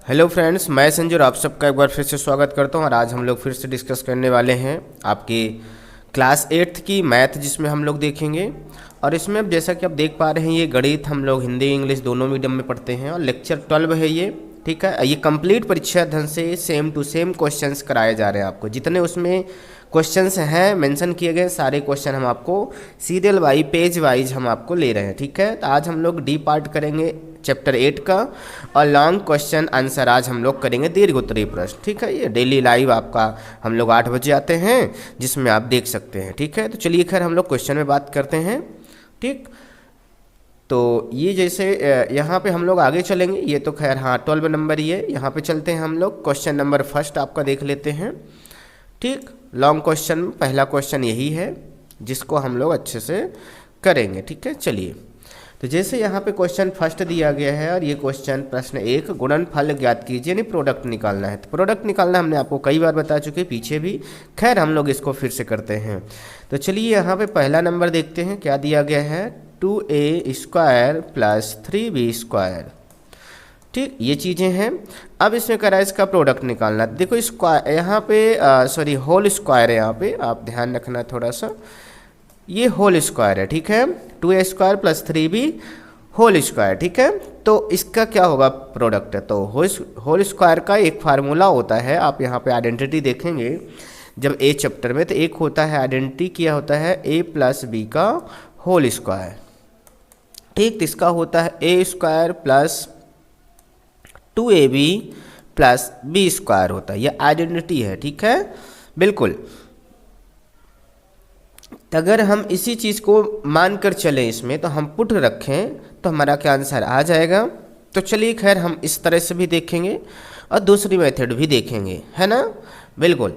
Hello friends, मैं संजय और आप सबका एक बार फिर से स्वागत करता हूं। और आज हम लोग फिर से डिस्कस करने वाले हैं आपकी क्लास 8th की मैथ, जिसमें हम लोग देखेंगे। और इसमें अब जैसा कि आप देख पा रहे हैं, ये गणित हम लोग हिंदी इंग्लिश दोनों मीडियम में पढ़ते हैं और लेक्चर 12 है ये। ठीक है, ये कंप्लीट परीक्षा धन से सेम टू सेम क्वेश्चंस कराए जा रहे हैं आपको। जितने उसमें क्वेश्चंस हैं मेंशन किए गए, सारे क्वेश्चन हम आपको सीरियल वाइज पेज वाइज हम आपको ले रहे हैं। ठीक है, तो आज हम लोग डी पार्ट करेंगे चैप्टर 8 का, और लॉन्ग क्वेश्चन आंसर आज हम लोग करेंगे दीर्घ उत्तरीय प्रश्न। ठीक है, ये डेली लाइव आपका हम लोग 8 बजे आते हैं, जिसमें आप देख सकते हैं। ठीक है, तो चलिए खैर हम लोग क्वेश्चन में बात करते हैं। ठीक, तो ये जैसे यहाँ पे हम लोग आगे चलेंगे। ये तो खैर हाँ 12 नंबर ही है। यहाँ पे चलते हैं हम लोग क्वेश्चन नंबर फर्स्ट आपका देख लेते हैं। ठीक, लॉन्ग क्वेश्चन में पहला क्वेश्चन यही है जिसको हम लोग अच्छे से करेंगे। ठीक है, चलिए। तो जैसे यहाँ पे क्वेश्चन फर्स्ट दिया गया है, और ये क्वेश्चन प्रश्न 1 गुणनफल ज्ञात कीजिए, यानी प्रोडक्ट निकालना है। तो प्रोडक्ट निकालना हमने आपको कई बार बता चुके पीछे भी, खैर हम लोग इसको फिर से करते हैं। तो चलिए यहाँ पे पहला नंबर देखते हैं क्या दिया गया है। 2a² + 3b²। ठीक, ये चीज़ें हैं। अब इसमें करा इसका प्रोडक्ट निकालना। देखो स्क्वायर यहाँ पे सॉरी होल स्क्वायर है, यहाँ पे आप ध्यान रखना थोड़ा सा, ये होल स्क्वायर है। ठीक है, 2a² + 3b होल स्क्वायर। ठीक है, तो इसका क्या होगा प्रोडक्ट है। तो होल स्क्वायर का एक फार्मूला होता है, आप यहाँ पे आइडेंटिटी देखेंगे जब ए चैप्टर में, तो एक होता है आइडेंटिटी, क्या होता है a + b का होल स्क्वायर। ठीक, तो इसका होता है a² + 2ab + b² होता है, यह आइडेंटिटी है। ठीक है, बिल्कुल। अगर हम इसी चीज़ को मानकर चलें इसमें, तो हम पुट रखें तो हमारा क्या आंसर आ जाएगा। तो चलिए खैर हम इस तरह से भी देखेंगे और दूसरी मेथड भी देखेंगे, है ना। बिल्कुल,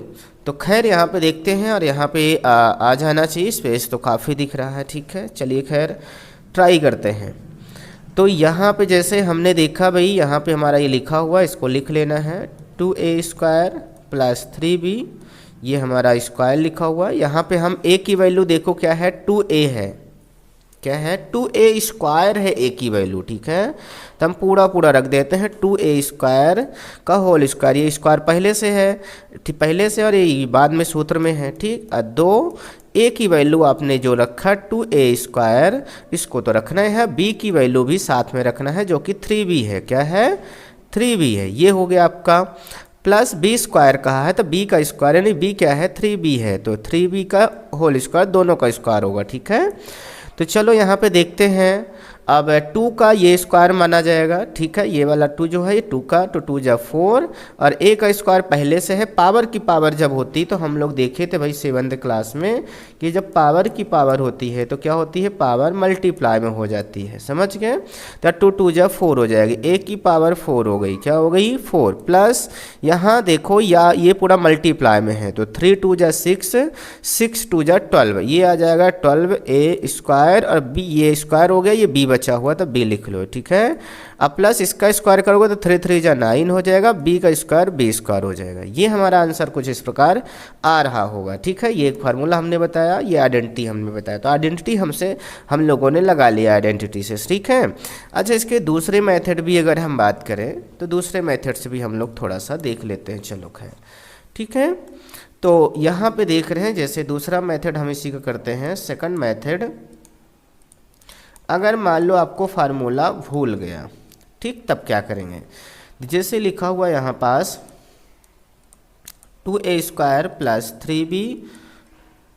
तो खैर यहाँ पे देखते हैं, और यहाँ पे आ जाना चाहिए। स्पेस तो काफ़ी दिख रहा है। ठीक है, चलिए खैर ट्राई करते हैं। तो यहाँ पे जैसे हमने देखा भाई, यहाँ पे हमारा ये लिखा हुआ, इसको लिख लेना है 2a² + 3b, ये हमारा स्क्वायर लिखा हुआ। यहाँ पे हम a की वैल्यू देखो क्या है, 2a है। क्या है, 2a² है a की वैल्यू। ठीक है, तो हम पूरा रख देते हैं 2a² का होल स्क्वायर। ये स्क्वायर पहले से है, पहले से, और ये बाद में सूत्र में है। ठीक, 2a की वैल्यू आपने जो रखा 2a², इसको तो रखना है। b की वैल्यू भी साथ में रखना है, जो कि 3b है। क्या है, 3b है। ये हो गया आपका, प्लस b² कहा है, तो b का स्क्वायर, यानी b क्या है, 3b है, तो 3b का होल स्क्वायर, दोनों का स्क्वायर होगा। ठीक है, तो चलो यहाँ पे देखते हैं। अब 2 का ये स्क्वायर माना जाएगा। ठीक है, ये वाला 2 जो है, ये 2 का, तो 2 × 4, और a का स्क्वायर पहले से है। पावर की पावर जब होती, तो हम लोग देखे थे भाई 7th क्लास में, कि जब पावर की पावर होती है तो क्या होती है, पावर मल्टीप्लाई में हो जाती है। समझ गए, तो 2 × 2 = 4 हो जाएगी, a की पावर 4 हो गई। क्या हो गई, 4, प्लस यहाँ देखो या ये पूरा मल्टीप्लाई में है, तो 3 × 2 = 6, 6 × 2 = 12, ये आ जाएगा 12a², और b ये स्क्वायर हो गया, ये b बचा हुआ, तो b लिख लो। ठीक है, अब प्लस इसका स्क्वायर करोगे तो 3 × 3 = 9 हो जाएगा, b का स्क्वायर b² हो जाएगा। ये हमारा आंसर कुछ इस प्रकार आ रहा होगा। ठीक है, ये एक फार्मूला हमने बताया, ये आइडेंटिटी हमने बताया, तो आइडेंटिटी हम लोगों ने लगा लिया आइडेंटिटी से। ठीक है, अच्छा इसके दूसरे मेथड भी अगर हम बात करें, तो दूसरे मेथड से भी हम लोग थोड़ा सा देख लेते हैं। चलो खैर, ठीक है, तो यहाँ पे देख रहे हैं जैसे दूसरा मेथड हम इसी का करते हैं। सेकंड मेथड, अगर मान लो आपको फार्मूला भूल गया, ठीक, तब क्या करेंगे। जैसे लिखा हुआ यहाँ पास 2a² + 3b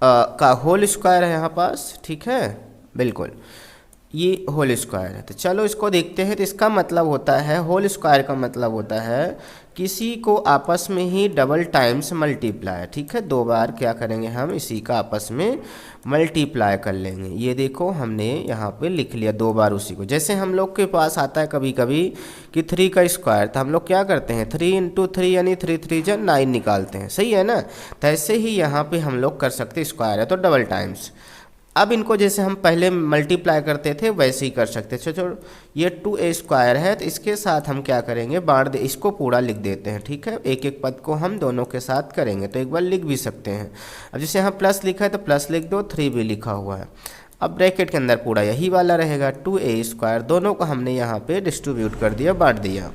का होल स्क्वायर है यहाँ पास। ठीक है, बिल्कुल, ये होल स्क्वायर है। तो चलो इसको देखते हैं। तो इसका मतलब होता है, होल स्क्वायर का मतलब होता है किसी को आपस में ही डबल टाइम्स मल्टीप्लाई। ठीक है, 2 बार क्या करेंगे हम, इसी का आपस में मल्टीप्लाई कर लेंगे। ये देखो हमने यहाँ पे लिख लिया 2 बार उसी को। जैसे हम लोग के पास आता है कभी कभी कि 3 का स्क्वायर, तो हम लोग क्या करते हैं, 3 × 3 यानी 3 × 3 = 9 निकालते हैं। सही है ना, तो ऐसे ही यहाँ पे हम लोग कर सकते हैं, स्क्वायर है तो डबल टाइम्स। अब इनको जैसे हम पहले मल्टीप्लाई करते थे वैसे ही कर सकते थे। तो ये 2a² है, तो इसके साथ हम क्या करेंगे, बांट दे, इसको पूरा लिख देते हैं। ठीक है, एक एक पद को हम दोनों के साथ करेंगे, तो एक बार लिख भी सकते हैं। अब जैसे यहाँ प्लस लिखा है तो प्लस लिख दो, 3b लिखा हुआ है। अब ब्रैकेट के अंदर पूरा यही वाला रहेगा 2a², दोनों को हमने यहाँ पे डिस्ट्रीब्यूट कर दिया, बांट दिया।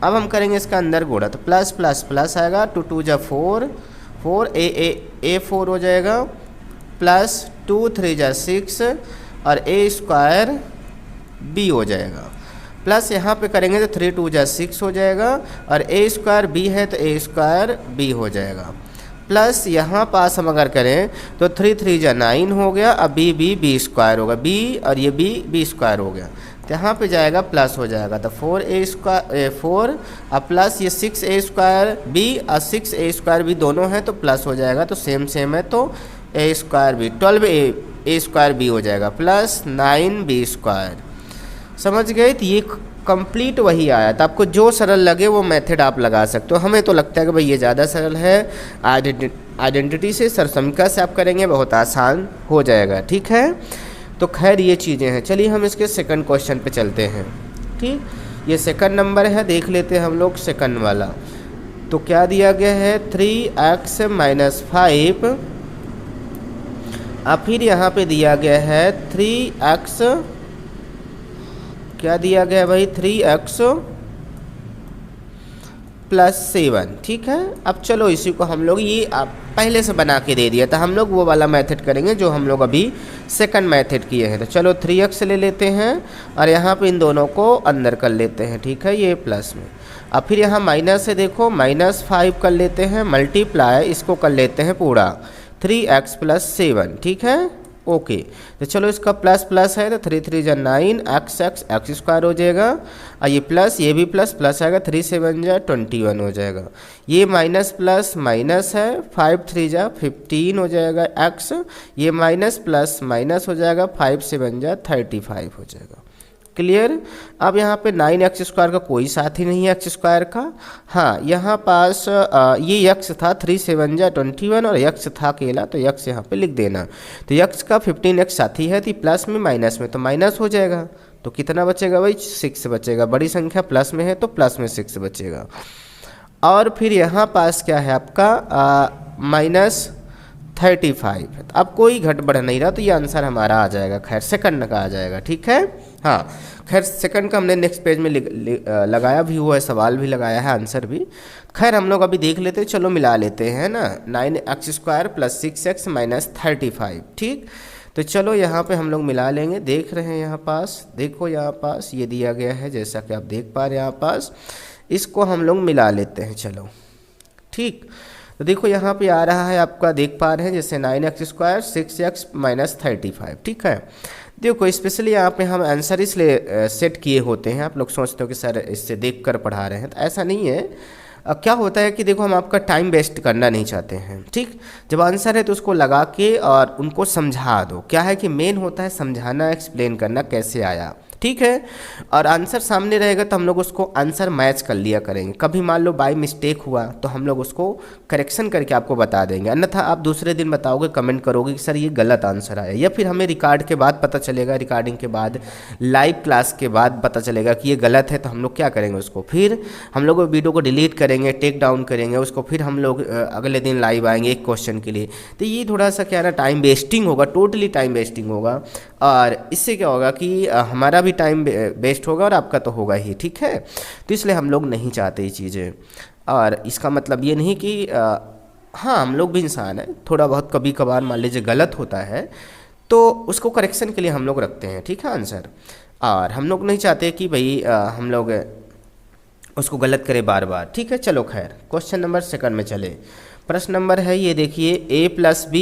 अब हम करेंगे इसका अंदर गुणा, तो प्लस प्लस प्लस आएगा, 2 2 जा 4, 4 ए 4 हो जाएगा, प्लस 2 3 जा 6 और ए स्क्वायर बी हो जाएगा, प्लस यहाँ पे करेंगे तो 3 2 जा 6 हो जाएगा और ए स्क्वायर बी है तो ए स्क्वायर बी हो जाएगा, प्लस यहाँ पास हम अगर करें तो 3 3 जा 9 हो गया, अब बी स्क्वायर होगा, बी और ये बी स्क्वायर हो गया, तो यहाँ पे जाएगा प्लस हो जाएगा, तो 4 ए स्क्वायर 4 और प्लस ये 6 ए स्क्वायर बी और 6 ए स्क्वायर बी दोनों हैं तो प्लस हो जाएगा, तो सेम सेम है, तो ए स्क्वायर बी 12 ए स्क्वायर बी हो जाएगा, प्लस 9 बी स्क्वायर। समझ गए? तो ये कंप्लीट वही आया, तो आपको जो सरल लगे वो मेथड आप लगा सकते हो। हमें तो लगता है कि भाई ये ज़्यादा सरल है, आइडेंटिटी से सरसमिका से आप करेंगे बहुत आसान हो जाएगा। ठीक है, तो खैर ये चीज़ें हैं। चलिए हम इसके सेकंड क्वेश्चन पे चलते हैं। ठीक, ये सेकंड नंबर है, देख लेते हैं हम लोग सेकंड वाला। तो क्या दिया गया है 3x - 5 और फिर यहाँ पे दिया गया है 3x, क्या दिया गया है भाई 3x + 7। ठीक है, अब चलो इसी को हम लोग ये पहले से बना के दे दिया था, हम लोग वो वाला मेथड करेंगे जो हम लोग अभी सेकंड मेथड किए हैं। तो चलो 3x ले लेते हैं और यहाँ पे इन दोनों को अंदर कर लेते हैं। ठीक है, ये प्लस में, अब फिर यहाँ माइनस है, देखो -5 कर लेते हैं, मल्टीप्लाई इसको कर लेते हैं पूरा 3x + 7। ठीक है, ओके, तो चलो इसका प्लस प्लस है तो 3 3 जा 9 x स्क्वायर हो जाएगा और ये प्लस, ये भी प्लस प्लस आएगा, 3 7 जा 21 हो जाएगा, ये माइनस प्लस माइनस है, 5 3 जा 15 हो जाएगा x, ये माइनस प्लस माइनस हो जाएगा, 5 7 जा 35 हो जाएगा। क्लियर? अब यहाँ पे 9x स्क्वायर का कोई साथी नहीं है एक्स स्क्वायर का। हाँ, यहाँ पास ये x था 3 7 जा 21 और x था अकेला, तो x यहाँ पे लिख देना। तो x का 15x साथी है, तो प्लस में माइनस में तो माइनस हो जाएगा, तो कितना बचेगा भाई 6 बचेगा, बड़ी संख्या प्लस में है तो प्लस में 6 बचेगा। और फिर यहाँ पास क्या है आपका -35, अब कोई घट बढ़ नहीं रहा, तो ये आंसर हमारा आ जाएगा, खैर सेकंड का आ जाएगा। ठीक है, हाँ, खैर सेकंड का हमने नेक्स्ट पेज में लगाया भी हुआ है, सवाल भी लगाया है, आंसर भी। खैर हम लोग अभी देख लेते हैं, चलो मिला लेते हैं ना, 9x स्क्वायर + 6x - 35। ठीक, तो चलो यहाँ पे हम लोग मिला लेंगे, देख रहे हैं यहाँ पास, देखो यहाँ पास ये दिया गया है जैसा कि आप देख पा रहे हैं यहाँ पास, इसको हम लोग मिला लेते हैं। चलो ठीक, तो देखो यहाँ पे आ रहा है आपका, देख पा रहे हैं जैसे 9x स्क्वायर 6x - 35। ठीक है, देखो स्पेशली यहाँ पे हम आंसर इसलिए सेट किए होते हैं, आप लोग सोचते हो कि सर इससे देख कर पढ़ा रहे हैं, तो ऐसा नहीं है। क्या होता है कि देखो हम आपका टाइम वेस्ट करना नहीं चाहते हैं। ठीक, जब आंसर है तो उसको लगा के और उनको समझा दो। क्या है कि मेन होता है समझाना, एक्सप्लेन करना कैसे आया। ठीक है, और आंसर सामने रहेगा तो हम लोग उसको आंसर मैच कर लिया करेंगे। कभी मान लो बाय मिस्टेक हुआ तो हम लोग उसको करेक्शन करके आपको बता देंगे, अन्यथा आप दूसरे दिन बताओगे, कमेंट करोगे कि सर ये गलत आंसर आया, या फिर हमें रिकॉर्ड के बाद पता चलेगा, रिकॉर्डिंग के बाद, लाइव क्लास के बाद पता चलेगा कि ये गलत है, तो हम लोग क्या करेंगे उसको, फिर हम लोग वीडियो को डिलीट करेंगे, टेक डाउन करेंगे उसको, फिर हम लोग अगले दिन लाइव आएंगे एक क्वेश्चन के लिए। तो ये थोड़ा सा क्या ना टाइम वेस्टिंग होगा, टोटली टाइम वेस्टिंग होगा, और इससे क्या होगा कि हमारा भी टाइम वेस्ट होगा और आपका तो होगा ही। ठीक है, तो इसलिए हम लोग नहीं चाहते ये चीज़ें। और इसका मतलब ये नहीं कि हाँ, हम लोग भी इंसान हैं, थोड़ा बहुत कभी कभार मान लीजिए गलत होता है तो उसको करेक्शन के लिए हम लोग रखते हैं। ठीक है आंसर, और हम लोग नहीं चाहते कि भाई हम लोग उसको गलत करें बार बार। ठीक है, चलो खैर क्वेश्चन नंबर सेकंड में चले। प्रश्न नंबर है ये देखिए, a + b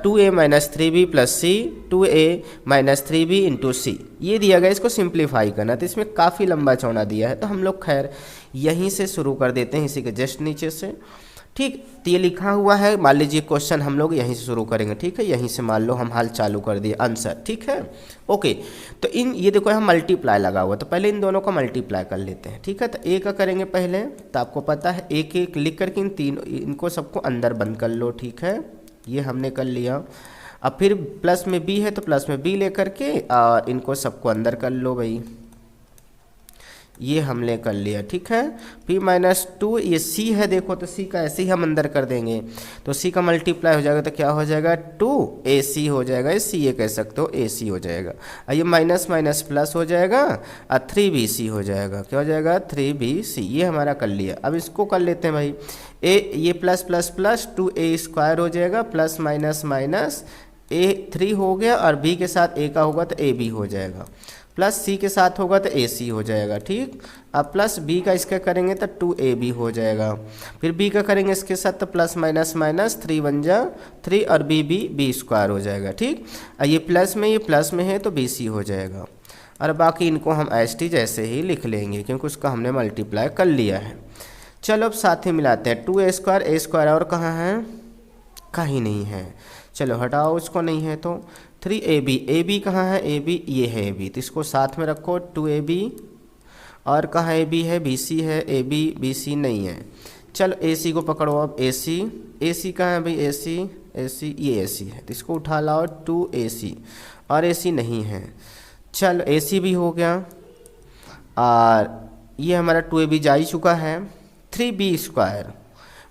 2a - 3b + c 2a - 3b × c, ये दिया गया, इसको सिंप्लीफाई करना। तो इसमें काफ़ी लंबा चौड़ा दिया है, तो हम लोग खैर यहीं से शुरू कर देते हैं, इसी के जस्ट नीचे से। ठीक, तो ये लिखा हुआ है, मान लीजिए क्वेश्चन हम लोग यहीं से शुरू करेंगे। ठीक है, यहीं से मान लो हम हाल चालू कर दिए आंसर। ठीक है, ओके, तो ये देखो हम मल्टीप्लाई लगा हुआ, तो पहले इन दोनों का मल्टीप्लाई कर लेते हैं। ठीक है, तो ए का करेंगे पहले, तो आपको पता है एक एक लिख करके इनको सबको अंदर बंद कर लो। ठीक है, ये हमने कर लिया। अब फिर प्लस में बी है तो प्लस में बी ले करके और इनको सबको अंदर कर लो भाई, ये हमने कर लिया, ठीक है। p माइनस 2 ये c है, देखो तो c का ऐसे ही हम अंदर कर देंगे, तो c का मल्टीप्लाई हो जाएगा तो क्या हो जाएगा 2ac हो जाएगा, c ये कह सकते हो ac हो जाएगा। ये माइनस माइनस प्लस हो जाएगा और 3bc हो जाएगा, क्या हो जाएगा 3bc, ये हमारा कर लिया। अब इसको कर लेते हैं भाई, ये plus plus plus 2a square हो जाएगा, प्लस माइनस माइनस a 3 हो गया, और b के साथ a का होगा तो ab हो जाएगा, प्लस c के साथ होगा तो ac हो जाएगा, ठीक। अब प्लस b का इसका करेंगे तो 2ab हो जाएगा, फिर b का करेंगे इसके साथ तो प्लस माइनस माइनस 3 बन जा 3 और b स्क्वायर हो जाएगा, ठीक। ये प्लस में है तो bc हो जाएगा, और बाकी इनको हम एस टी जैसे ही लिख लेंगे क्योंकि उसका हमने मल्टीप्लाई कर लिया है। चलो अब साथ ही मिलाते हैं, 2a² a स्क्वायर और कहाँ है, कहीं नहीं है, चलो हटाओ, उसको नहीं है तो 3ab कहाँ है, ab ये है ab, तो इसको साथ में रखो 2ab, और कहाँ ab है, bc है, ab bc नहीं है, चलो ac को पकड़ो, अब ac कहाँ है भाई, ac ये ac है, तो इसको उठा लाओ 2ac, और ac नहीं है, चलो ac भी हो गया, और ये हमारा 2ab जा ही चुका है, 3b²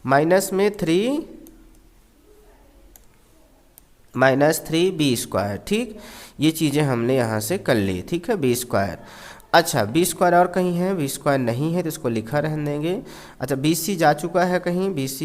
माइनस में 3b², ठीक। ये चीज़ें हमने यहाँ से कर ली, ठीक है, b²। अच्छा b² और कहीं है, b² नहीं है तो इसको लिखा रहने देंगे। अच्छा bc जा चुका है कहीं, bc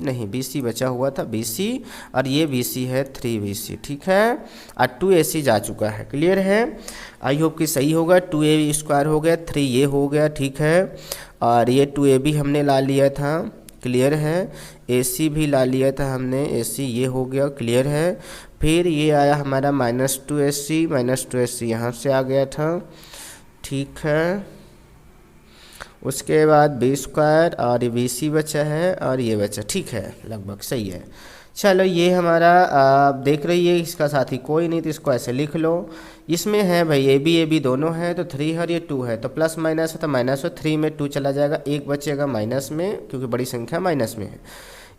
नहीं, bc बचा हुआ था bc, और ये bc है 3bc, ठीक है, और 2ac जा चुका है, क्लियर है। आई होप कि सही होगा, 2a² हो गया, 3 ये हो गया, ठीक है, और ये 2ab हमने ला लिया था, क्लियर है, ac भी ला लिया था हमने, ac ये हो गया, क्लियर है। फिर ये आया हमारा -2ac यहाँ से आ गया था, ठीक है। उसके बाद b² और ये bc बचा है, और ये बचा, ठीक है, लगभग सही है। चलो ये हमारा आप देख रही है, इसका साथी कोई नहीं तो इसको ऐसे लिख लो। इसमें है भाई ab दोनों है तो 3 है और ये 2 है, तो प्लस माइनस है तो माइनस हो, 3 में 2 चला जाएगा, 1 बचेगा माइनस में क्योंकि बड़ी संख्या माइनस में है।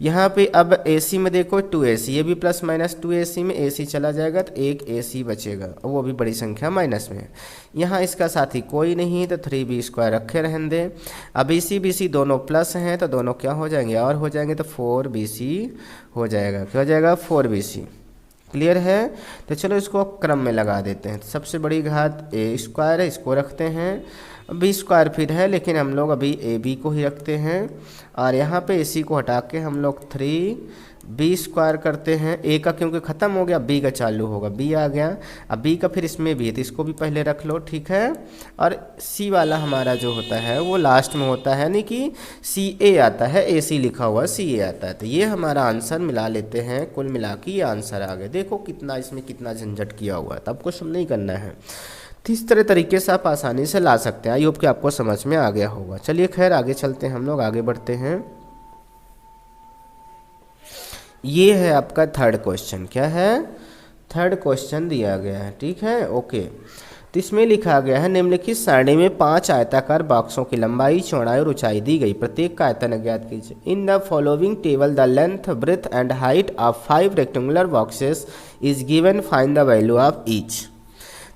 यहाँ पे अब ac में देखो 2ac, ये भी प्लस माइनस 2ac में ac चला जाएगा तो 1 ac बचेगा, और वो भी बड़ी संख्या माइनस में है। यहाँ इसका साथी कोई नहीं तो 3b² रखे रहने दें। अब bc दोनों प्लस हैं तो दोनों क्या हो जाएंगे, और हो जाएंगे तो 4bc हो जाएगा, क्या हो जाएगा 4bc, क्लियर है। तो चलो इसको क्रम में लगा देते हैं, सबसे बड़ी घात a² है, इसको रखते हैं, b² फिर है लेकिन हम लोग अभी ab को ही रखते हैं, और यहाँ पे ac को हटा के हम लोग 3b² करते हैं, a का क्योंकि ख़त्म हो गया b का चालू होगा, b आ गया, अब b का फिर इसमें भी है तो इसको भी पहले रख लो, ठीक है। और c वाला हमारा जो होता है वो लास्ट में होता है, यानी कि ca आता है, ac लिखा हुआ ca आता है, तो ये हमारा आंसर मिला लेते हैं, कुल मिला के ये आंसर आ गया। देखो कितना इसमें कितना झंझट किया हुआ है, तब कुछ नहीं करना है, तो इस तरह तरीके से आप आसानी से ला सकते हैं। आई होप कि आपको समझ में आ गया होगा। चलिए खैर आगे चलते हैं, हम लोग आगे बढ़ते हैं। ये है आपका थर्ड क्वेश्चन, क्या है, थर्ड क्वेश्चन दिया गया है, ठीक है, ओके। तो इसमें लिखा गया है, निम्नलिखित सारणी में 5 आयताकार बॉक्सों की लंबाई, चौड़ाई और ऊंचाई दी गई, प्रत्येक का आयतन ज्ञात कीजिए। In the following table the length, breadth and height of 5 rectangular boxes is given, find the value of each.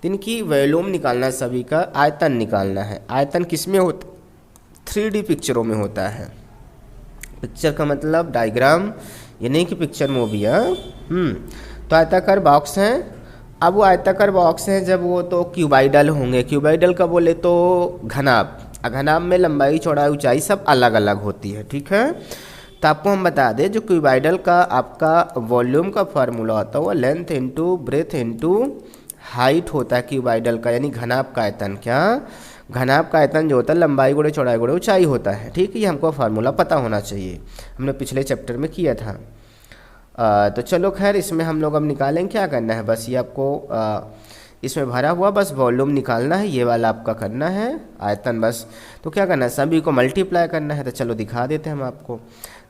इनकी वॉल्यूम निकालना, सभी का आयतन निकालना है। आयतन किस में होता, 3D पिक्चरों में होता है। पिक्चर का मतलब डायग्राम, ये नहीं कि पिक्चर मूवी है। तो आयताकार बॉक्स हैं। अब वो आयताकार बॉक्स हैं जब वो तो क्यूबाइडल होंगे। क्यूबाइडल का बोले तो घनाभ, घनाभ में लंबाई चौड़ाई ऊंचाई सब अलग अलग होती है, ठीक है। तो आपको हम बता दें, जो क्यूबाइडल का आपका वॉल्यूम का फार्मूला होता है वो length into breadth into height होता है क्यूबाइडल का, यानी घनाभ का आयतन। क्या, घनाभ का आयतन जो होता है लंबाई गुणे चौड़ाई गुणे ऊंचाई होता है, ठीक है। ये हमको फार्मूला पता होना चाहिए, हमने पिछले चैप्टर में किया था। तो चलो खैर इसमें हम लोग अब निकालेंगे, क्या करना है, बस ये आपको इसमें भरा हुआ बस वॉल्यूम निकालना है, ये वाला आपका करना है आयतन बस। तो क्या करना है, सभी को मल्टीप्लाई करना है। तो चलो दिखा देते हैं हम आपको।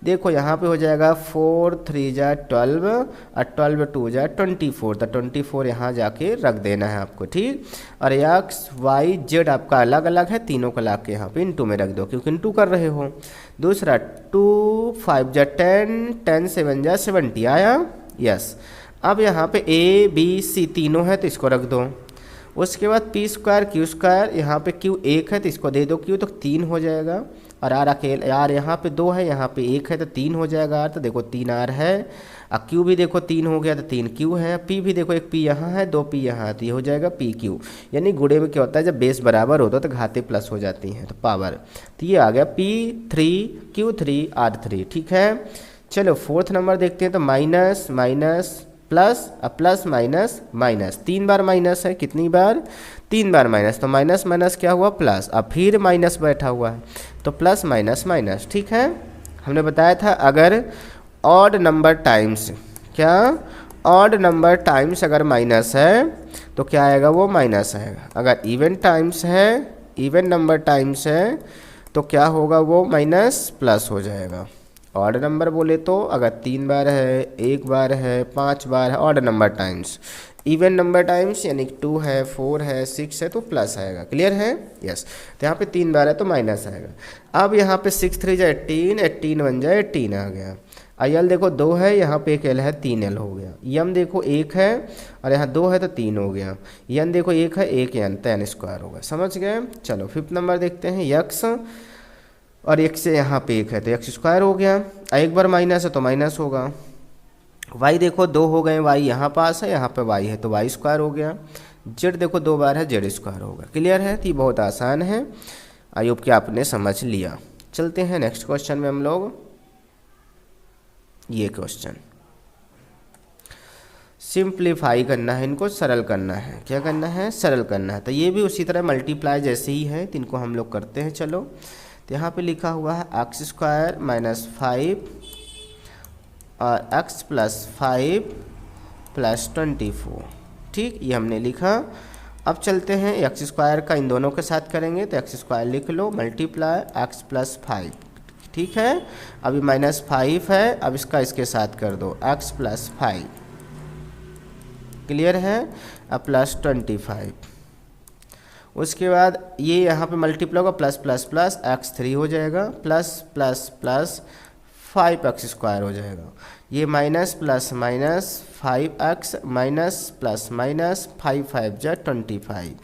देखो यहाँ पे हो जाएगा 4 3 जा 12 और 12 2 जा 24, तो 24 यहाँ जाके रख देना है आपको, ठीक। और एक्स वाई जेड आपका अलग अलग है, तीनों को ला के यहाँ पे इंटू में रख दो क्योंकि इंटू कर रहे हो। दूसरा 2 5 जा 10 10 7 जा 70 आया, यस। अब यहाँ पे ए बी सी तीनों है तो इसको रख दो। उसके बाद पी स्क्वायर क्यू स्क्वायर, यहाँ पे क्यू 1 है तो इसको दे दो क्यू, तो 3 हो जाएगा। और आर अकेले, आर यहाँ पे 2 है, यहाँ पे 1 है तो 3 हो जाएगा आर, तो देखो 3 आर है। और क्यू भी देखो 3 हो गया तो 3 क्यू है। पी भी देखो, एक पी यहाँ है, 2 पी यहाँ है, तो ये हो जाएगा पी क्यू। यानी गुणे में क्या होता है, जब बेस बराबर होता है तो घाते प्लस हो जाती हैं, तो पावर। तो ये आ गया P3Q3R3, ठीक है। चलो फोर्थ नंबर देखते हैं, तो माइनस माइनस प्लस, अब प्लस माइनस माइनस, 3 बार माइनस है, कितनी बार, 3 बार माइनस, तो माइनस माइनस क्या हुआ प्लस, अब फिर माइनस बैठा हुआ है, तो प्लस माइनस माइनस, ठीक है। हमने बताया था अगर ऑड नंबर टाइम्स, क्या ऑड नंबर टाइम्स अगर माइनस है तो क्या आएगा, वो माइनस आएगा। अगर इवन टाइम्स है, इवन नंबर टाइम्स है तो क्या होगा, वो माइनस प्लस हो जाएगा। ऑड नंबर बोले तो अगर 3 बार है, 1 बार है, 5 बार है, odd number times. Even number times यानी 2 है, 4 है, 6 है तो प्लस आएगा। क्लियर है, यस। तो यहाँ पे 3 बार है तो माइनस आएगा। अब यहाँ पे 6 3 जाए 18, 18 1 जाए 18 आ गया। आई देखो 2 है, यहाँ पे एक एल है, 3 एल हो गया। यम देखो 1 है और यहाँ 2 है तो 3 हो गया। यन देखो 1 है, 1 यन, तो एन स्क्वायर होगा। समझ गए। चलो फिफ्थ नंबर देखते हैं, यक्स और एक से यहाँ पे 1 है तो एक्स स्क्वायर हो गया। एक बार माइनस है तो माइनस होगा। वाई देखो 2 हो गए, वाई यहाँ पास है, यहाँ पे वाई है तो वाई स्क्वायर हो गया। जेड देखो 2 बार है, जेड स्क्वायर होगा। क्लियर है, तो ये बहुत आसान है। आई होप कि आपने समझ लिया। चलते हैं नेक्स्ट क्वेश्चन में हम लोग। ये क्वेश्चन सिंप्लीफाई करना है, इनको सरल करना है। क्या करना है, सरल करना है। तो ये भी उसी तरह मल्टीप्लाई जैसे ही है, तो इनको हम लोग करते हैं। चलो, तो यहाँ पे लिखा हुआ है एक्स स्क्वायर माइनस 5 और एक्स प्लस 5 प्लस 24, ठीक, ये हमने लिखा। अब चलते हैं एक्स स्क्वायर का इन दोनों के साथ करेंगे, तो एक्स स्क्वायर लिख लो मल्टीप्लाई एक्स प्लस 5, ठीक है। अभी माइनस 5 है, अब इसका इसके साथ कर दो एक्स प्लस 5। क्लियर है। अब प्लस 25, उसके बाद ये यहाँ पे मल्टीप्लाई होगा, प्लस प्लस प्लस एक्स 3 हो जाएगा, plus plus plus 5 x square हो जाएगा। ये minus plus minus 5x minus plus minus 5 5 जा 25,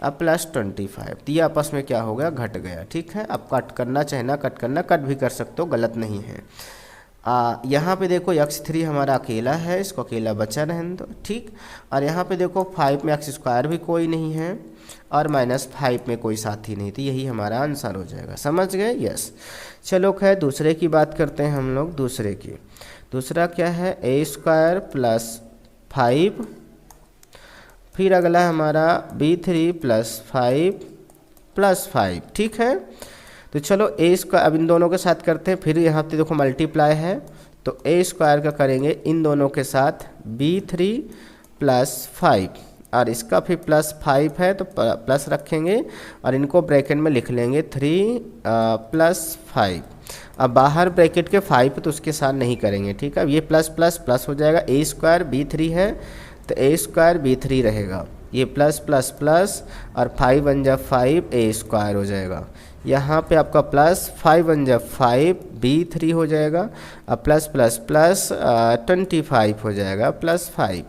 अब प्लस 25। तो ये आपस में क्या हो गया, घट गया। ठीक है, अब कट करना चाहे ना कट करना, कट भी कर सकते हो, गलत नहीं है। यहाँ पे देखो x3 हमारा अकेला है, इसको अकेला बचा रहने दो, ठीक। और यहाँ पे देखो 5 में एक्स स्क्वायर भी कोई नहीं है और माइनस 5 में कोई साथी नहीं, तो यही हमारा आंसर हो जाएगा। समझ गए, यस। चलो खैर दूसरे की बात करते हैं हम लोग। दूसरे की, दूसरा क्या है, ए स्क्वायर प्लस 5, फिर अगला हमारा b3 प्लस 5 प्लस 5, ठीक है। तो चलो ए स्क्वायर अब इन दोनों के साथ करते हैं, फिर यहाँ पे देखो मल्टीप्लाई है तो ए स्क्वायर का करेंगे इन दोनों के साथ b3 प्लस 5 और इसका फिर प्लस 5 है तो प्लस रखेंगे और इनको ब्रैकेट में लिख लेंगे 3 प्लस 5। अब बाहर ब्रैकेट के 5 तो उसके साथ नहीं करेंगे, ठीक है। अब ये प्लस प्लस प्लस हो जाएगा, ए स्क्वायर b3 है तो ए स्क्वायर b3 रहेगा, ये प्लस प्लस प्लस और 5 वन जा 5 ए स्क्वायर हो जाएगा। यहाँ पे आपका प्लस 5 वन जा 5 b3 हो जाएगा, अब प्लस प्लस प्लस 25 हो जाएगा प्लस 5,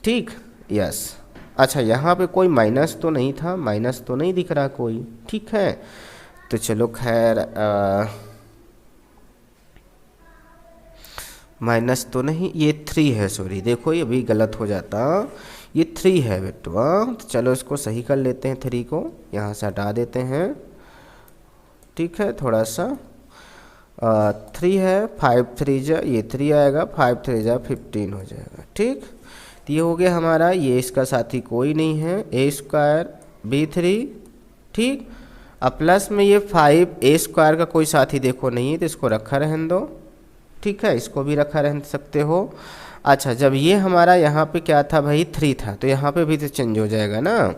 ठीक, यस। अच्छा यहाँ पे कोई माइनस तो नहीं था, माइनस तो नहीं दिख रहा कोई, ठीक है। तो चलो खैर माइनस तो नहीं, ये 3 है, सॉरी देखो ये भी गलत हो जाता, ये 3 है बेटवा। तो चलो इसको सही कर लेते हैं, 3 को यहाँ से हटा देते हैं, ठीक है। थोड़ा सा 3 है, 5 3 जा, ये 3 आएगा, 5 3 जा 15 हो जाएगा, ठीक। तो ये हो गया हमारा, ये इसका साथी कोई नहीं है, ए स्क्वायर b3, ठीक। अब प्लस में ये 5 ए स्क्वायर का कोई साथी देखो नहीं है तो इसको रखा रहने दो, ठीक है, इसको भी रखा रह सकते हो। अच्छा जब ये हमारा यहाँ पे क्या था भाई 3 था तो यहाँ पे भी तो चेंज हो जाएगा ना,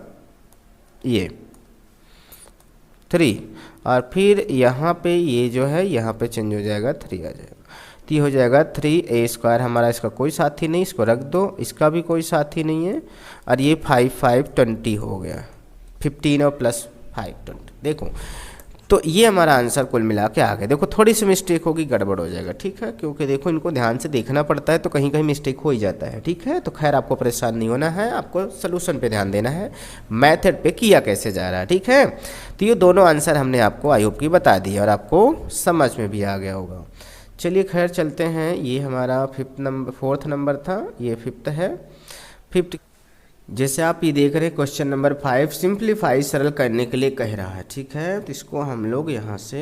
ये 3 और फिर यहाँ पे ये जो है यहाँ पे चेंज हो जाएगा, 3 आ जाएगा। तो ये हो जाएगा 3 ए स्क्वायर, हमारा इसका कोई साथी नहीं, इसको रख दो, इसका भी कोई साथी नहीं है। और ये 5 5 20 हो गया, 15 और प्लस 5 20। देखो तो ये हमारा आंसर कुल मिला के आ गया। देखो थोड़ी सी मिस्टेक होगी, गड़बड़ हो जाएगा, ठीक है, क्योंकि देखो इनको ध्यान से देखना पड़ता है तो कहीं कहीं मिस्टेक हो ही जाता है, ठीक है। तो खैर आपको परेशान नहीं होना है, आपको सोल्यूशन पे ध्यान देना है, मेथड पे किया कैसे जा रहा है, ठीक है। तो ये दोनों आंसर हमने आपको आई होप की बता दिए और आपको समझ में भी आ गया होगा। चलिए खैर चलते हैं, ये हमारा फोर्थ नंबर था, ये फिफ्थ है। फिफ्थ जैसे आप ये देख रहे हैं क्वेश्चन नंबर 5 सिंप्लीफाई सरल करने के लिए कह रहा है, ठीक है। तो इसको हम लोग यहाँ से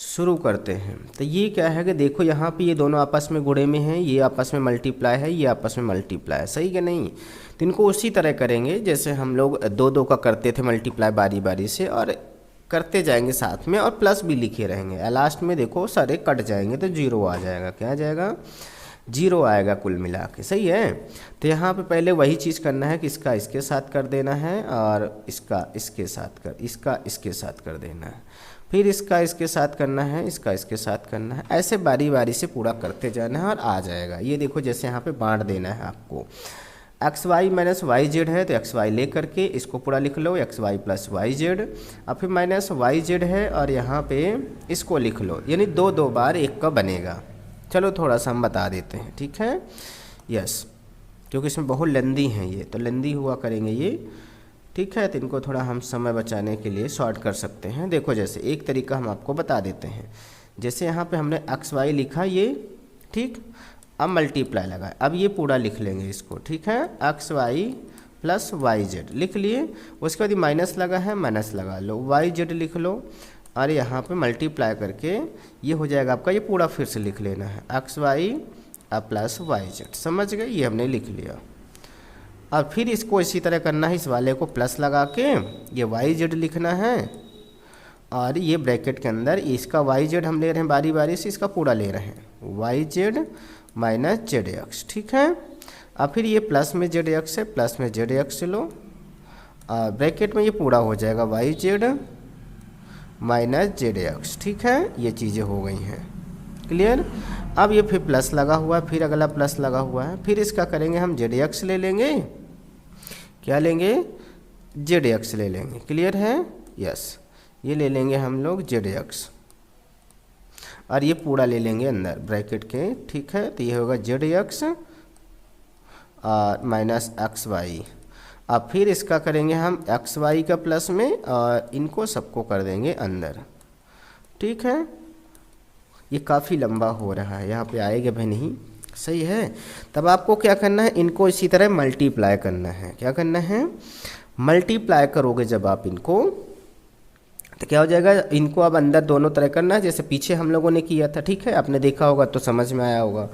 शुरू करते हैं। तो ये क्या है कि देखो यहाँ पे ये दोनों आपस में गुणे में हैं, ये आपस में मल्टीप्लाई है, ये आपस में मल्टीप्लाई है, सही कि नहीं। तो इनको उसी तरह करेंगे जैसे हम लोग दो दो का करते थे मल्टीप्लाई बारी बारी से, और करते जाएंगे साथ में और प्लस भी लिखे रहेंगे। लास्ट में देखो सारे कट जाएंगे तो जीरो आ जाएगा, क्या आ जाएगा, जीरो आएगा कुल मिला के, सही है। तो यहाँ पे पहले वही चीज़ करना है कि इसका इसके साथ कर देना है और इसका इसके साथ कर देना है, फिर इसका इसके साथ करना है, इसका इसके साथ करना है, ऐसे बारी बारी से पूरा करते जाना है और आ जाएगा। ये देखो जैसे यहाँ पे बांट देना है आपको, x y minus y z है तो एक्स वाई ले करके इसको पूरा लिख लो, x y plus y z, और फिर माइनस वाई जेड है और यहाँ पे इसको लिख लो, यानी दो दो बार एक का बनेगा। चलो थोड़ा सा हम बता देते हैं, ठीक है, यस, क्योंकि इसमें बहुत लेंदी हैं ये, तो लेंदी हुआ करेंगे ये, ठीक है। तो इनको थोड़ा हम समय बचाने के लिए शॉर्ट कर सकते हैं। देखो जैसे एक तरीका हम आपको बता देते हैं, जैसे यहाँ पे हमने एक्स वाई लिखा ये, ठीक, अब मल्टीप्लाई लगाए, अब ये पूरा लिख लेंगे इसको, ठीक है, x y plus y z लिख लिए, उसके बाद माइनस लगा है, माइनस लगा लो, वाई जेड लिख लो, और यहाँ पे मल्टीप्लाई करके ये हो जाएगा आपका, ये पूरा फिर से लिख लेना है, x y plus y z, समझ गए, ये हमने लिख लिया। और फिर इसको इसी तरह करना है, इस वाले को प्लस लगा के ये वाई जेड लिखना है, और ये ब्रैकेट के अंदर इसका वाई जेड हम ले रहे हैं बारी बारी से, इसका पूरा ले रहे हैं, y z minus z x, ठीक है। अब फिर ये प्लस में जेड एक्स है, प्लस में जेड एक्स लो, और ब्रैकेट में ये पूरा हो जाएगा y z minus z x, ठीक है, ये चीज़ें हो गई हैं, क्लियर। अब ये फिर प्लस लगा हुआ है, फिर अगला प्लस लगा हुआ है, फिर इसका करेंगे हम जेड एक्स ले लेंगे, क्या लेंगे, जेड एक्स ले लेंगे, क्लियर है, यस, ये ले लेंगे हम लोग जेड एक्स, और ये पूरा ले लेंगे अंदर ब्रैकेट के, ठीक है। तो ये होगा जेड एक्स और माइनस एक्स वाई, अब फिर इसका करेंगे हम एक्स वाई का प्लस में, और इनको सबको कर देंगे अंदर, ठीक है। ये काफ़ी लंबा हो रहा है, यहाँ पे आएगा भी नहीं, सही है। तब आपको क्या करना है, इनको इसी तरह मल्टीप्लाई करना है, क्या करना है, मल्टीप्लाई करोगे जब आप इनको तो क्या हो जाएगा, इनको अब अंदर दोनों तरह करना है, जैसे पीछे हम लोगों ने किया था, ठीक है, आपने देखा होगा तो समझ में आया होगा।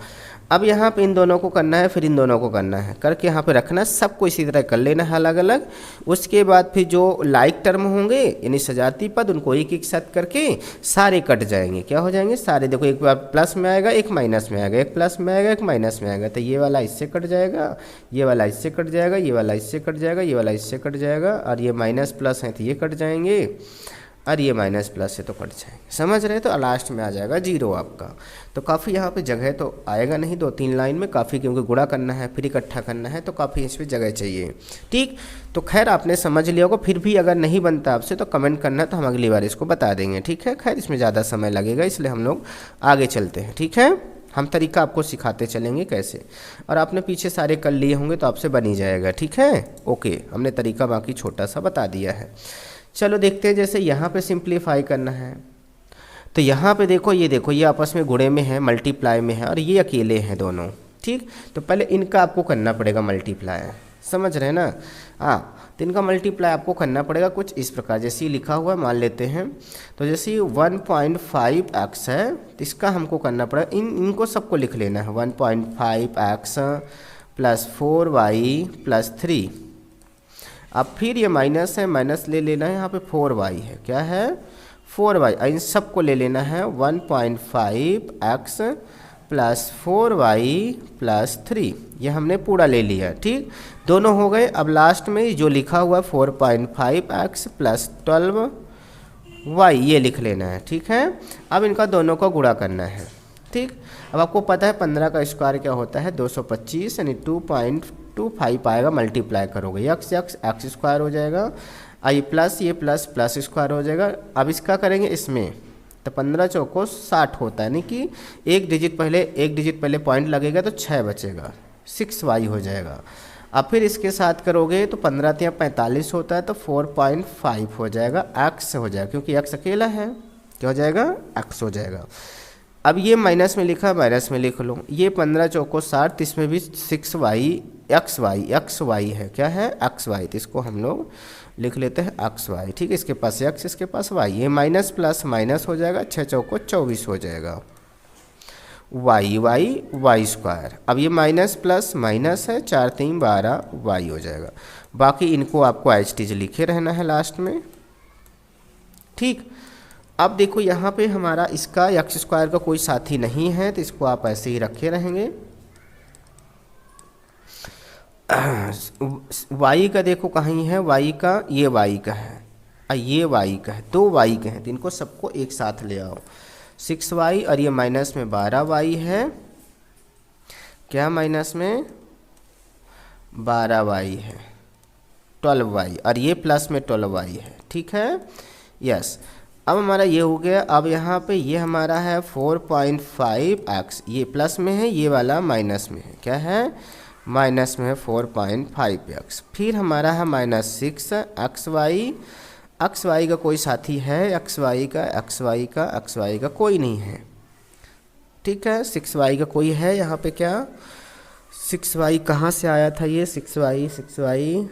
अब यहाँ पे इन दोनों को करना है, फिर इन दोनों को करना है, करके यहाँ पे रखना है, सबको इसी तरह कर लेना है अलग अलग। उसके बाद फिर जो लाइक टर्म होंगे यानी सजाती पद, उनको एक एक साथ करके सारे कट जाएंगे, क्या हो जाएंगे सारे, देखो एक बार प्लस में आएगा, एक माइनस में आएगा, एक प्लस में आएगा, एक माइनस में आएगा, तो ये वाला इससे कट जाएगा, ये वाला इससे कट जाएगा, ये वाला इससे कट जाएगा, ये वाला इससे कट जाएगा, और ये माइनस प्लस है तो ये कट जाएंगे, और ये माइनस प्लस से तो कट जाएंगे, समझ रहे। तो लास्ट में आ जाएगा जीरो आपका। तो काफ़ी यहाँ पे जगह तो आएगा नहीं, 2-3 लाइन में काफ़ी, क्योंकि गुणा करना है फिर इकट्ठा करना है, तो काफ़ी इस पर जगह चाहिए, ठीक। तो खैर आपने समझ लिया होगा, फिर भी अगर नहीं बनता आपसे तो कमेंट करना, तो हम अगली बार इसको बता देंगे, ठीक है। खैर इसमें ज़्यादा समय लगेगा, इसलिए हम लोग आगे चलते हैं, ठीक है। हम तरीका आपको सिखाते चलेंगे कैसे, और आपने पीछे सारे कर लिए होंगे तो आपसे बन ही जाएगा, ठीक है। ओके, हमने तरीका बाकी छोटा सा बता दिया है। चलो देखते हैं, जैसे यहाँ पे सिंप्लीफाई करना है, तो यहाँ पे देखो ये आपस में गुणे में है, मल्टीप्लाई में है, और ये अकेले हैं दोनों, ठीक। तो पहले इनका आपको करना पड़ेगा मल्टीप्लाई, समझ रहे हैं ना, हाँ। तो इनका मल्टीप्लाई आपको करना पड़ेगा कुछ इस प्रकार, जैसे ये लिखा हुआ है मान लेते हैं, तो जैसे 1.5x है तो इसका हमको करना पड़ेगा, इनको सबको लिख लेना है, 1.5x प्लस 4y प्लस 3। अब फिर ये माइनस है, माइनस ले लेना है, यहाँ पे 4y है, क्या है 4y, इन सबको ले लेना है 1.5x प्लस 4y प्लस 3, ये हमने पूरा ले लिया, ठीक। दोनों हो गए। अब लास्ट में जो लिखा हुआ 4.5x प्लस 12y ये लिख लेना है, ठीक है। अब इनका दोनों को गुणा करना है, ठीक। अब आपको पता है 15 का स्क्वायर क्या होता है 225, यानी 2.25 आएगा, मल्टीप्लाई करोगे एक्स स्क्वायर हो जाएगा, ये प्लस प्लस स्क्वायर हो जाएगा। अब इसका करेंगे इसमें, तो 15 चौको 60 होता है, यानी कि एक डिजिट पहले पॉइंट लगेगा तो 6 बचेगा, 6y हो जाएगा। अब फिर इसके साथ करोगे तो 15 तिया 45 होता है, तो 4.5 हो जाएगा, x हो जाएगा, क्योंकि x अकेला है, क्या हो जाएगा, x हो जाएगा। अब ये माइनस में लिखा, माइनस में लिख लो, ये 15 चौको 60, इसमें भी 6y xy है, क्या है, xy, तो इसको हम लोग लिख लेते हैं xy, ठीक है। इसके पास x, इसके पास y, ये माइनस प्लस माइनस हो जाएगा, 6 चौको 24 हो जाएगा, y स्क्वायर। अब ये माइनस प्लस माइनस है, 4 3 12 y हो जाएगा। बाकी इनको आपको एज टीज लिखे रहना है लास्ट में, ठीक। अब देखो यहाँ पे हमारा इसका एक्स स्क्वायर का कोई साथी नहीं है, तो इसको आप ऐसे ही रखे रहेंगे। y का देखो कहीं है, y का, ये y का है, ये y का है, 2 y के हैं, तो इनको सबको एक साथ ले आओ, 6y, और ये माइनस में 12y है, क्या माइनस में 12y है, 12y, और ये प्लस में 12y है, ठीक है, यस। अब हमारा ये हो गया। अब यहाँ पे ये हमारा है 4.5x, ये प्लस में है, ये वाला माइनस में है, क्या है, माइनस में है 4.5x। फिर हमारा है -6xy, xy का कोई साथी है, xy का कोई नहीं है, ठीक है। 6y का कोई है यहाँ पे, क्या 6y कहाँ से आया था, ये 6y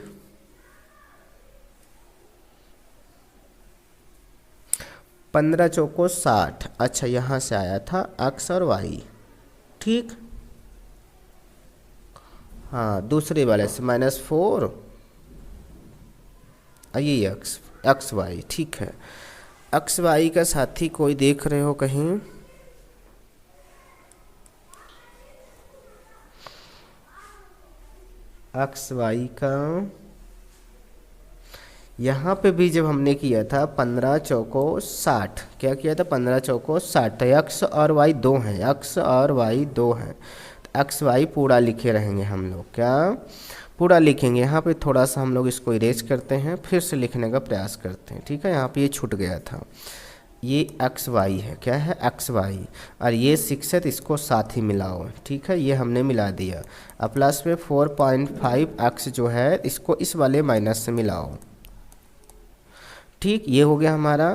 15 चौको 60, अच्छा यहाँ से आया था x और y, ठीक, हाँ दूसरे वाले से -4, ये एक्स वाई, ठीक है। एक्स वाई का साथी कोई देख रहे हो कहीं, एक्स वाई का यहाँ पे भी जब हमने किया था 15 चौको 60, क्या किया था, 15 चौको 60, एक्स और वाई 2 हैं, एक्स और वाई 2 हैं, तो एक्स वाई पूरा लिखे रहेंगे हम लोग, क्या पूरा लिखेंगे। यहाँ पे थोड़ा सा हम लोग इसको इरेज करते हैं, फिर से लिखने का प्रयास करते हैं, ठीक है। यहाँ पे ये छूट गया था, ये एक्स वाई है, क्या है, एक्स वाई, और ये 6 है, तो इसको साथ ही मिलाओ, ठीक है, ये हमने मिला दिया। अब प्लस में 4.5x जो है, इसको इस वाले माइनस से मिलाओ, ठीक, ये हो गया हमारा,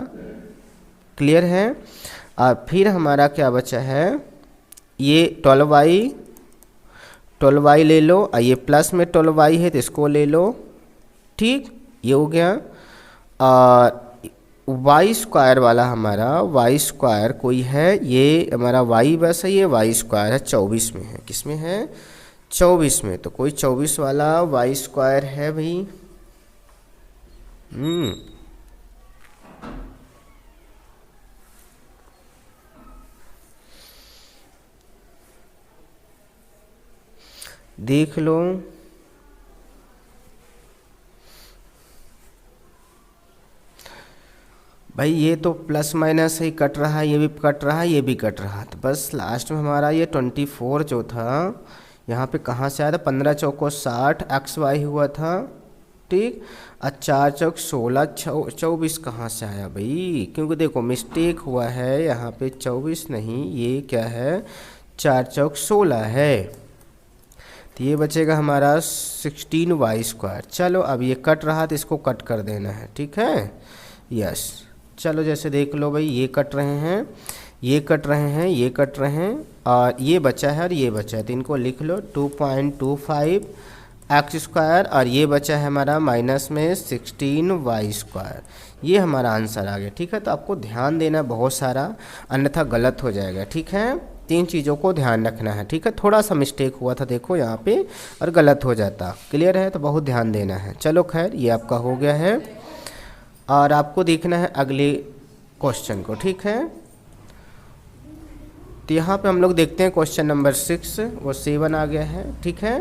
क्लियर है। और फिर हमारा क्या बचा है, ये 12y ले लो, और ये प्लस में 12y है, तो इसको ले लो, ठीक, ये हो गया। और वाई स्क्वायर वाला हमारा, वाई स्क्वायर कोई है, ये हमारा वाई बस है, ये वाई स्क्वायर है 24 में है, किस में है, 24 में, तो कोई 24 वाला वाई स्क्वायर है भाई, देख लो, भाई ये तो प्लस माइनस ही कट रहा है, ये भी कट रहा है, ये भी कट रहा है, तो बस लास्ट में हमारा ये 24 जो था यहाँ पे कहाँ से आया था, 15 चौको 60 एक्स वाई हुआ था, ठीक, और 4 चौक 16 24 कहाँ से आया भाई, क्योंकि देखो मिस्टेक हुआ है यहाँ पे, 24 नहीं, ये क्या है, 4 चौक 16 है, तो ये बचेगा हमारा 16y स्क्वायर। चलो अब ये कट रहा तो इसको कट कर देना है, ठीक है, यस। चलो जैसे देख लो भाई, ये कट रहे हैं, ये कट रहे हैं, ये कट रहे हैं, और ये बचा है और ये बचा है, तो इनको लिख लो 2.25 एक्स स्क्वायर, और ये बचा है हमारा माइनस में 16y स्क्वायर, ये हमारा आंसर आ गया, ठीक है। तो आपको ध्यान देना बहुत सारा, अन्यथा गलत हो जाएगा, ठीक है। 3 चीज़ों को ध्यान रखना है, ठीक है। थोड़ा सा मिस्टेक हुआ था देखो यहाँ पे, और गलत हो जाता, क्लियर है, तो बहुत ध्यान देना है। चलो खैर, ये आपका हो गया है, और आपको देखना है अगले क्वेश्चन को, ठीक है। तो यहाँ पे हम लोग देखते हैं क्वेश्चन नंबर 6, वो 7 आ गया है, ठीक है,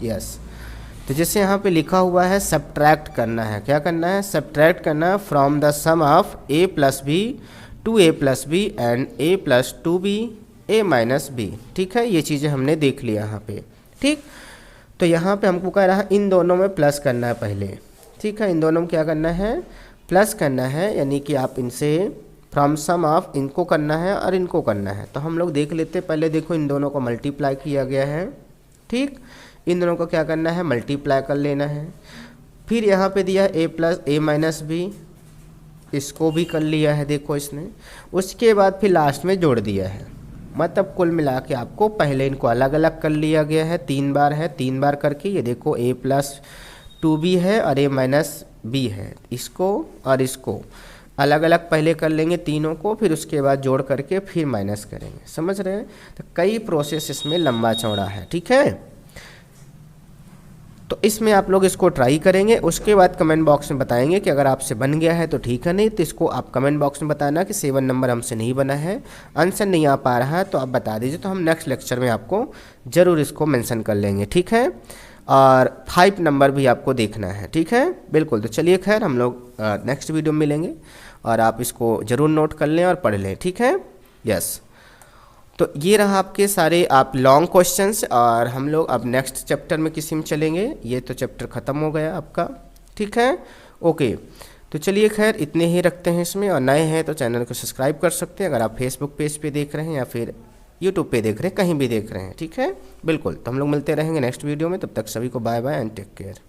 यस। तो जैसे यहाँ पे लिखा हुआ है सब्ट्रैक्ट करना है, क्या करना है, सब्ट्रैक्ट करना है from the sum of a + b to a + b and a + 2b a - b, ठीक है। ये चीज़ें हमने देख लिया यहाँ पे, ठीक। तो यहाँ पे हमको कह रहा है इन दोनों में प्लस करना है पहले, ठीक है, इन दोनों में क्या करना है, प्लस करना है, यानी कि आप इनसे फ्रॉम सम ऑफ इनको करना है और इनको करना है। तो हम लोग देख लेते हैं, पहले देखो इन दोनों को मल्टीप्लाई किया गया है, ठीक, इन दोनों को क्या करना है, मल्टीप्लाई कर लेना है। फिर यहाँ पे दिया है a plus a minus b, इसको भी कर लिया है देखो इसने। उसके बाद फिर लास्ट में जोड़ दिया है, मतलब कुल मिला के आपको पहले इनको अलग अलग कर लिया गया है, 3 बार है, 3 बार करके ये देखो a प्लस 2b है और a माइनस b है, इसको और इसको अलग अलग पहले कर लेंगे तीनों को, फिर उसके बाद जोड़ करके फिर माइनस करेंगे, समझ रहे हैं। तो कई प्रोसेस इसमें लंबा चौड़ा है, ठीक है। तो इसमें आप लोग इसको ट्राई करेंगे, उसके बाद कमेंट बॉक्स में बताएंगे कि अगर आपसे बन गया है तो ठीक है, नहीं तो इसको आप कमेंट बॉक्स में बताना कि 7 नंबर हमसे नहीं बना है, आंसर नहीं आ पा रहा है तो आप बता दीजिए, तो हम नेक्स्ट लेक्चर में आपको ज़रूर इसको मेंशन कर लेंगे, ठीक है। और 5 नंबर भी आपको देखना है, ठीक है, बिल्कुल। तो चलिए खैर हम लोग नेक्स्ट वीडियो में मिलेंगे और आप इसको ज़रूर नोट कर लें और पढ़ लें, ठीक है, यस। तो ये रहा आपके सारे आप लॉन्ग क्वेश्चंस, और हम लोग अब नेक्स्ट चैप्टर में किसी में चलेंगे, ये तो चैप्टर ख़त्म हो गया आपका, ठीक है, ओके। तो चलिए खैर इतने ही रखते हैं इसमें, और नए हैं तो चैनल को सब्सक्राइब कर सकते हैं अगर आप फेसबुक पेज पे देख रहे हैं या फिर यूट्यूब पे देख रहे हैं, कहीं भी देख रहे हैं, ठीक है, बिल्कुल। तो हम लोग मिलते रहेंगे नेक्स्ट वीडियो में, तब तक सभी को bye bye and take care.